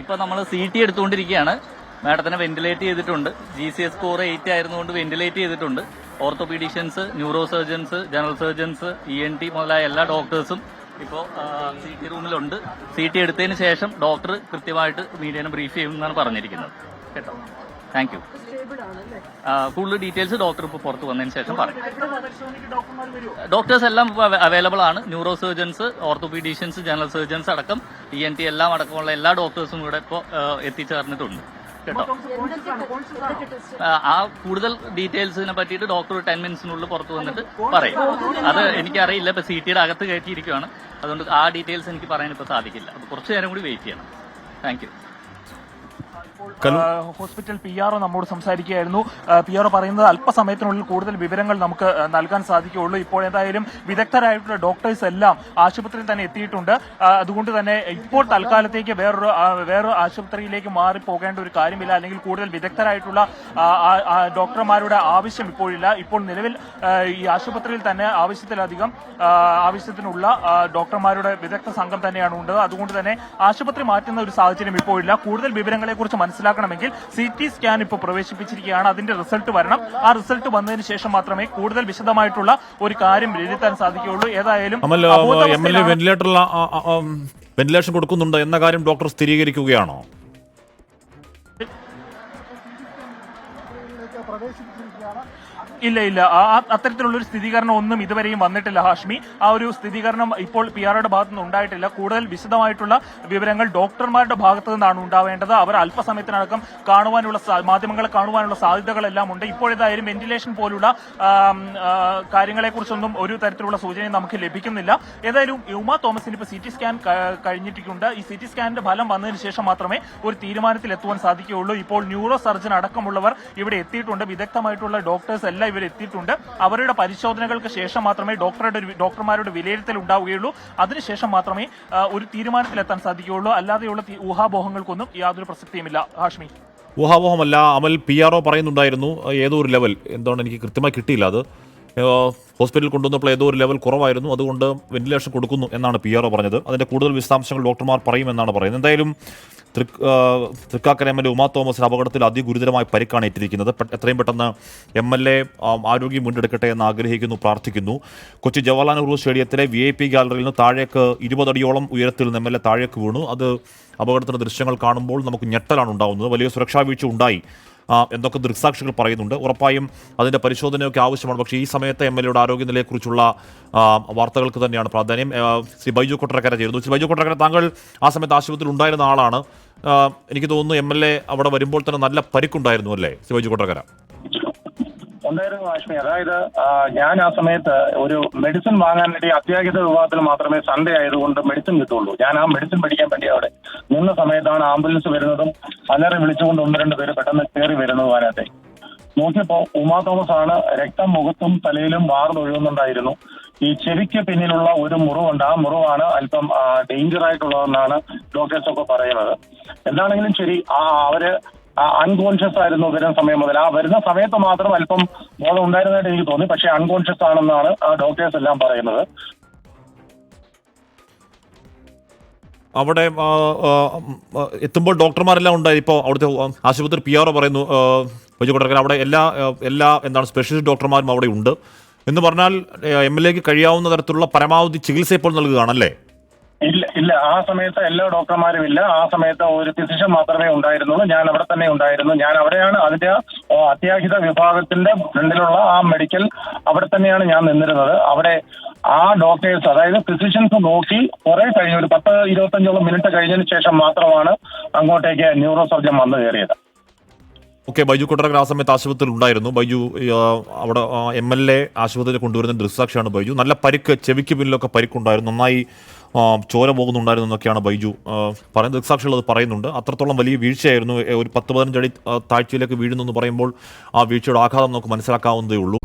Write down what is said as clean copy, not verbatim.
ഇപ്പോൾ നമ്മൾ CT എടുത്തുകൊണ്ടിരിക്കുകയാണ്. മാഡത്തിനെ വെന്റിലേറ്റ് ചെയ്തിട്ടുണ്ട്. GCS സ്കോർ 8 ആയിരുന്നുകൊണ്ട് വെന്റിലേറ്റ് ചെയ്തിട്ടുണ്ട്. Orthopaedicians, neuro surgeons, general surgeons, ENT മുതലായ എല്ലാ ഡോക്ടേഴ്സും ഇപ്പോൾ CT റൂമിലുണ്ട്. CT എടുത്തതിന് ശേഷം ഡോക്ടർ കൃത്യമായിട്ട് മീഡിയനെ ബ്രീഫ് ചെയ്യുമെന്നാണ് പറഞ്ഞിരിക്കുന്നത്. കേട്ടോ, താങ്ക് യു. കൂടുതൽ ഡീറ്റെയിൽസ് ഡോക്ടർ ഇപ്പോൾ പുറത്ത് വന്നതിന് ശേഷം പറയും. ഡോക്ടേഴ്സ് എല്ലാം അവൈലബിൾ ആണ്. ന്യൂറോ സർജൻസ്, ഓർത്തോപീഡീഷ്യൻസ്, ജനറൽ സർജൻസ് അടക്കം ENT എല്ലാം അടക്കമുള്ള എല്ലാ ഡോക്ടേഴ്സും ഇവിടെ ഇപ്പോൾ എത്തിച്ചേർന്നിട്ടുണ്ട്. കേട്ടോ, ആ കൂടുതൽ ഡീറ്റെയിൽസിനെ പറ്റിയിട്ട് ഡോക്ടർ 10 മിനിറ്റ്സിനുള്ളിൽ പുറത്ത് വന്നിട്ട് പറയും. അത് എനിക്കറിയില്ല. ഇപ്പൊ CTയുടെ അകത്ത് കയറ്റിയിരിക്കുകയാണ്. അതുകൊണ്ട് ആ ഡീറ്റെയിൽസ് എനിക്ക് പറയാൻ ഇപ്പോൾ സാധിക്കില്ല. അത് കുറച്ച് നേരം കൂടി വെയിറ്റ് ചെയ്യണം. Thank you. ഹോസ്പിറ്റൽ PRO നമ്മോട് സംസാരിക്കുകയായിരുന്നു. PRO പറയുന്നത് അല്പസമയത്തിനുള്ളിൽ കൂടുതൽ വിവരങ്ങൾ നമുക്ക് നൽകാൻ സാധിക്കുകയുള്ളൂ. ഇപ്പോൾ ഏതായാലും വിദഗ്ധരായിട്ടുള്ള ഡോക്ടേഴ്സ് എല്ലാം ആശുപത്രിയിൽ തന്നെ എത്തിയിട്ടുണ്ട്. അതുകൊണ്ട് തന്നെ ഇപ്പോൾ തൽക്കാലത്തേക്ക് വേറൊരു ആശുപത്രിയിലേക്ക് മാറി പോകേണ്ട ഒരു കാര്യമില്ല, അല്ലെങ്കിൽ കൂടുതൽ വിദഗ്ധരായിട്ടുള്ള ഡോക്ടർമാരുടെ ആവശ്യം ഇപ്പോഴില്ല. ഇപ്പോൾ നിലവിൽ ഈ ആശുപത്രിയിൽ തന്നെ ആവശ്യത്തിനുള്ള ഡോക്ടർമാരുടെ വിദഗ്ധ സംഘം തന്നെയാണ് ഉണ്ട്. അതുകൊണ്ട് തന്നെ ആശുപത്രി മാറ്റുന്ന ഒരു സാഹചര്യം ഇപ്പോഴില്ല. കൂടുതൽ വിവരങ്ങളെ കുറിച്ച് മനസ്സിലാക്കണമെങ്കിൽ CT സ്കാൻ ഇപ്പോൾ പ്രവേശിപ്പിച്ചിരിക്കുകയാണ്. അതിന്റെ റിസൾട്ട് വരണം. ആ റിസൾട്ട് വന്നതിന് ശേഷം മാത്രമേ കൂടുതൽ വിശദമായിട്ടുള്ള ഒരു കാര്യം വിലയിരുത്താൻ സാധിക്കുകയുള്ളൂ. ഏതായാലും വെന്റിലേഷൻ കൊടുക്കുന്നുണ്ട് എന്ന കാര്യം ഡോക്ടർ സ്ഥിരീകരിക്കുകയാണോ? ഇല്ല, അത്തരത്തിലുള്ളൊരു സ്ഥിരീകരണം ഒന്നും ഇതുവരെയും വന്നിട്ടില്ല ഹാഷ്മി. ആ ഒരു സ്ഥിരീകരണം ഇപ്പോൾ PROയുടെ ഭാഗത്തു നിന്ന് ഉണ്ടായിട്ടില്ല. കൂടുതൽ വിശദമായിട്ടുള്ള വിവരങ്ങൾ ഡോക്ടർമാരുടെ ഭാഗത്തു നിന്നാണ് ഉണ്ടാവേണ്ടത്. അവർ അല്പസമയത്തിനടക്കം മാധ്യമങ്ങളെ കാണുവാനുള്ള സാധ്യതകളെല്ലാം ഉണ്ട്. ഇപ്പോഴേതായാലും വെന്റിലേഷൻ പോലുള്ള കാര്യങ്ങളെക്കുറിച്ചൊന്നും ഒരു തരത്തിലുള്ള സൂചനയും നമുക്ക് ലഭിക്കുന്നില്ല. ഏതായാലും ഉമാ തോമസിന് ഇപ്പോൾ CT സ്കാൻ കഴിഞ്ഞിട്ടുണ്ട്. ഈ CT സ്കാനിന്റെ ഫലം വന്നതിന് ശേഷം മാത്രമേ ഒരു തീരുമാനത്തിൽ എത്തുവാൻ സാധിക്കുകയുള്ളൂ. ഇപ്പോൾ ന്യൂറോ സർജൻ അടക്കമുള്ളവർ ഇവിടെ എത്തിയിട്ടുണ്ട്. വിദഗ്ധമായിട്ടുള്ള ഡോക്ടേഴ്സ് എല്ലാം ഇവർ എത്തിയിട്ടുണ്ട്. അവരുടെ പരിശോധനകൾക്ക് ശേഷം മാത്രമേ ഡോക്ടർമാരുടെ വിലയിരുത്തൽ ഉണ്ടാവുകയുള്ളൂ. അതിനുശേഷം മാത്രമേ ഒരു തീരുമാനത്തിലെത്താൻ സാധിക്കുകയുള്ളൂ. അല്ലാതെയുള്ള ഊഹാപോഹങ്ങൾക്കൊന്നും യാതൊരു പ്രസക്തിയുമില്ല. ഹാഷ്മി, ഊഹാപോഹമല്ല. അമൽ, PRO പറയുന്നുണ്ടായിരുന്നു ഏതോ ഒരു ലെവൽ, എന്താണ് എനിക്ക് കൃത്യമായി കിട്ടിയില്ല. അത് ഹോസ്പിറ്റലിൽ കൊണ്ടുവന്നപ്പോൾ ഏതോ ഒരു ലെവൽ കുറവായിരുന്നു, അതുകൊണ്ട് വെന്റിലേഷൻ കൊടുക്കുന്നു എന്നാണ് PRO പറഞ്ഞത്. അതിന്റെ കൂടുതൽ വിശദാംശങ്ങൾ ഡോക്ടർമാർ പറയുമെന്നാണ് പറയുന്നത്. എന്തായാലും തൃക്കാക്കര MLA ഉമാ തോമസിന് അപകടത്തിൽ അതിഗുരുതരമായ പരിക്കാണ് ഏറ്റിരിക്കുന്നത്. എത്രയും പെട്ടെന്ന് MLA ആരോഗ്യം വീണ്ടെടുക്കട്ടെ എന്ന് ആഗ്രഹിക്കുന്നു, പ്രാർത്ഥിക്കുന്നു. കൊച്ചി ജവഹർലാൽ നെഹ്റു സ്റ്റേഡിയത്തിലെ VIP ഗാലറിയിൽ നിന്ന് താഴേക്ക് 20 അടിയോളം ഉയരത്തിൽ നിന്ന് MLA താഴേക്ക് വീണു. അത് അപകടത്തിന്റെ ദൃശ്യങ്ങൾ കാണുമ്പോൾ നമുക്ക് ഞെട്ടലാണ് ഉണ്ടാകുന്നത്. വലിയ സുരക്ഷാ വീഴ്ച ഉണ്ടായി എന്തൊക്കെ ദൃക്സാക്ഷികൾ പറയുന്നുണ്ട്. ഉറപ്പായും അതിന്റെ പരിശോധനയൊക്കെ ആവശ്യമാണ്. പക്ഷേ ഈ സമയത്ത് MLAയുടെ ആരോഗ്യനിലയെക്കുറിച്ചുള്ള വാർത്തകൾക്ക് തന്നെയാണ് പ്രാധാന്യം. ശ്രീ ബൈജു കൊട്ടരക്കര ചേരുന്നു. ശ്രീ ബൈജു കൊട്ടരക്കര, താങ്കൾ ആ സമയത്ത് ആശുപത്രിയിൽ ഉണ്ടായിരുന്ന ആളാണ്. എനിക്ക് തോന്നുന്നു MLA അവിടെ വരുമ്പോൾ തന്നെ നല്ല പരിക്കുണ്ടായിരുന്നു അല്ലേ ശ്രീ ബൈജു കൊട്ടരക്കര? ഉണ്ടായിരുന്നു കാശ്മീർ. അതായത് ഞാൻ ആ സമയത്ത് ഒരു മെഡിസിൻ വാങ്ങാൻ വേണ്ടി അത്യാഹിത വിഭാഗത്തിൽ മാത്രമേ സൺഡേ ആയതുകൊണ്ട് മെഡിസിൻ കിട്ടുള്ളൂ. ഞാൻ ആ മെഡിസിൻ മേടിക്കാൻ വേണ്ടി അവിടെ നിന്ന സമയത്താണ് ആംബുലൻസ് വരുന്നതും അലറി വിളിച്ചുകൊണ്ട് 1-2 പേര് പെട്ടെന്ന് കയറി വരുന്നതും അതിനകത്തെ നോക്കിയപ്പോ ഉമാ തോമസ് ആണ്. രക്തം മുഖത്തും തലയിലും വാർന്നൊഴുകുന്നുണ്ടായിരുന്നു. ഈ ചെവിക്ക് പിന്നിലുള്ള ഒരു മുറിവുണ്ട്. ആ മുറിവാണ് അല്പം ഡേഞ്ചർ ആയിട്ടുള്ളതെന്നാണ് ഡോക്ടേഴ്സ് ഒക്കെ പറയുന്നത്. എന്താണെങ്കിലും ശരി, അവര് അൺകോൺഷ്യസ് ആയിരുന്നു വരുന്ന സമയം മുതൽ. ആ വരുന്ന സമയത്ത് മാത്രം അല്പം ബോധം ഉണ്ടായിരുന്നതായിട്ട് എനിക്ക് തോന്നി. പക്ഷേ അൺകോൺഷ്യസ് ആണെന്നാണ് ഡോക്ടേഴ്സ് എല്ലാം പറയുന്നത്. അവിടെ എത്തുമ്പോൾ ഡോക്ടർമാരെല്ലാം ഉണ്ടായി. ഇപ്പോൾ അവിടുത്തെ ആശുപത്രി PRO പറയുന്നു കൊട്ടരക്കര അവിടെ എല്ലാ എന്താണ് സ്പെഷ്യലിസ്റ്റ് ഡോക്ടർമാരും അവിടെ ഉണ്ട് എന്ന് പറഞ്ഞാൽ MLAക്ക് കഴിയാവുന്ന തരത്തിലുള്ള പരമാവധി ചികിത്സ ഇപ്പോൾ നൽകുകയാണല്ലേ? ഇല്ല, ആ സമയത്ത് എല്ലാ ഡോക്ടർമാരും ഇല്ല. ആ സമയത്ത് ഒരു ഫിസിഷ്യൻ മാത്രമേ ഉണ്ടായിരുന്നുള്ളൂ. ഞാൻ അവിടെ തന്നെ ഉണ്ടായിരുന്നു. ഞാൻ അവിടെയാണ് അതിന്റെ അത്യാഹിത വിഭാഗത്തിന്റെ ഫ്രണ്ടിലുള്ള ആ മെഡിക്കൽ അവിടെ തന്നെയാണ് ഞാൻ നിന്നിരുന്നത്. അവിടെ ആ ഡോക്ടേഴ്സ്, അതായത് ഫിസിഷ്യൻസ് നോക്കി കുറെ കഴിഞ്ഞ് ഒരു 10-25 മിനിറ്റ് കഴിഞ്ഞതിന് ശേഷം മാത്രമാണ് അങ്ങോട്ടേക്ക് ന്യൂറോ സർജൻ വന്നു കയറിയത്. ഓക്കെ, ബൈജു കൊട്ടരക്കര ആ സമയത്ത് ആശുപത്രിയിൽ ഉണ്ടായിരുന്നു. ബൈജു അവിടെ MLA ആശുപത്രിയിൽ കൊണ്ടുവരുന്ന ദൃക്സാക്ഷിയാണ് ബൈജു. നല്ല പരിക്ക്, ചെവിക്ക് പിന്നിലൊക്കെ പരിക്കുണ്ടായിരുന്നു, നന്നായി ചോര പോകുന്നുണ്ടായിരുന്നു എന്നൊക്കെയാണ് ബൈജു പറയുന്നത്. ദൃക്സാക്ഷികൾ അത് പറയുന്നുണ്ട്. അത്രത്തോളം വലിയ വീഴ്ചയായിരുന്നു. ഒരു 10-15 അടി താഴ്ചയിലേക്ക് വീഴുന്നു എന്ന് പറയുമ്പോൾ ആ വീഴ്ചയുടെ ആഘാതം നമുക്ക് മനസ്സിലാക്കാവുന്നതേ ഉള്ളൂ.